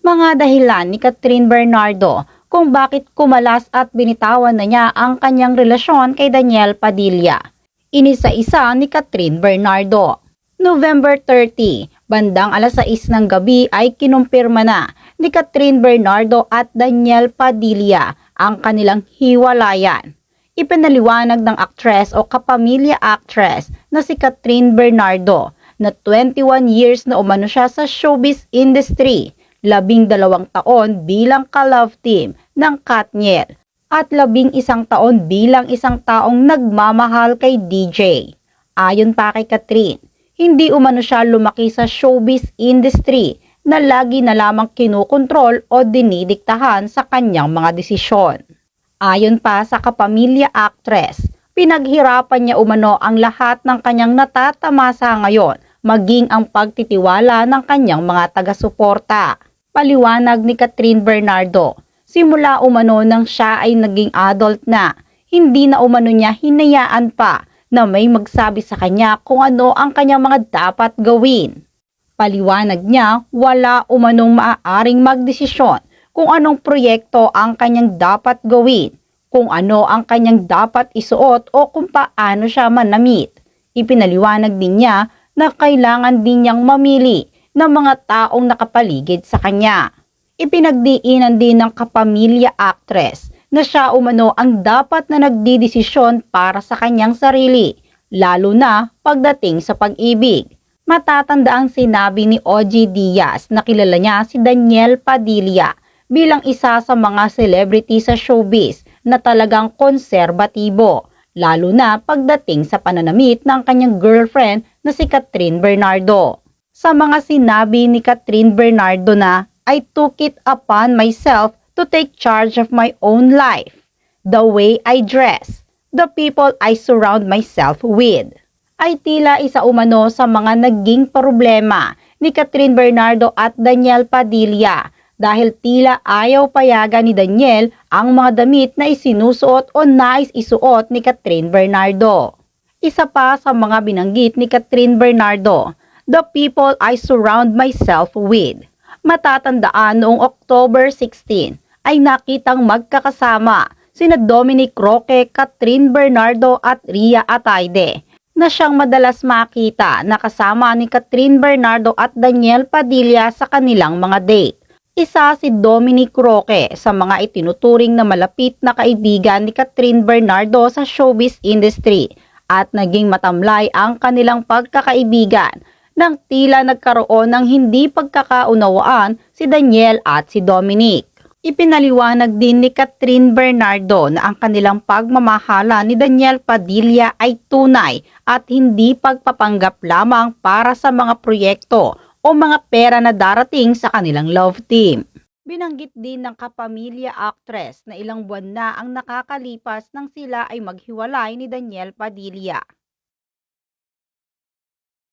Mga dahilan ni Catherine Bernardo kung bakit kumalas at binitawan na niya ang kanyang relasyon kay Daniel Padilla. Inisa-isa ni Catherine Bernardo. November 30, bandang alas 6 ng gabi ay kinumpirma na ni Catherine Bernardo at Daniel Padilla ang kanilang hiwalayan. Ipinaliwanag ng aktres o kapamilya actress na si Catherine Bernardo na 21 years na umano siya sa showbiz industry, 12 taon bilang ka-love team ng Katniel at 11 taon bilang isang taong nagmamahal kay DJ. Ayon pa kay Catherine, hindi umano siya lumaki sa showbiz industry na lagi na lamang kinukontrol o dinidiktahan sa kanyang mga desisyon. Ayon pa sa kapamilya actress, pinaghirapan niya umano ang lahat ng kanyang natatamasa ngayon, maging ang pagtitiwala ng kanyang mga taga-suporta. Paliwanag ni Catherine Bernardo, simula umano nang siya ay naging adult na, hindi na umano niya hinayaan pa na may magsabi sa kanya kung ano ang kanyang mga dapat gawin. Paliwanag niya, wala umanong maaaring magdesisyon kung anong proyekto ang kanyang dapat gawin, kung ano ang kanyang dapat isuot o kung paano siya manamit. Ipinaliwanag din niya na kailangan din niyang mamili ng mga taong nakapaligid sa kanya. Ipinagdiinan din ng kapamilya actress na siya umano ang dapat na nagdidesisyon para sa kanyang sarili, lalo na pagdating sa pag-ibig. Matatanda ang sinabi ni OG Diaz na kilala niya si Daniel Padilla bilang isa sa mga celebrity sa showbiz na talagang konserbatibo, lalo na pagdating sa pananamit ng kanyang girlfriend na si Catherine Bernardo. Sa mga sinabi ni Catherine Bernardo na, I took it upon myself to take charge of my own life, the way I dress, the people I surround myself with. Ay tila isa umano sa mga naging problema ni Catherine Bernardo at Daniel Padilla dahil tila ayaw payagan ni Daniel ang mga damit na isinusuot o nais isuot ni Catherine Bernardo. Isa pa sa mga binanggit ni Catherine Bernardo, the people I surround myself with. Matatandaan noong October 16 ay nakitang magkakasama sina Dominic Roque, Catherine Bernardo at Ria Atayde na siyang madalas makita na kasama ni Catherine Bernardo at Daniel Padilla sa kanilang mga date. Isa si Dominic Roque sa mga itinuturing na malapit na kaibigan ni Catherine Bernardo sa showbiz industry at naging matamlay ang kanilang pagkakaibigan nang tila nagkaroon ng hindi pagkakaunawaan si Daniel at si Dominic. Ipinaliwanag din ni Catherine Bernardo na ang kanilang pagmamahala ni Daniel Padilla ay tunay at hindi pagpapanggap lamang para sa mga proyekto o mga pera na darating sa kanilang love team. Binanggit din ng kapamilya actress na ilang buwan na ang nakakalipas nang sila ay maghiwalay ni Daniel Padilla.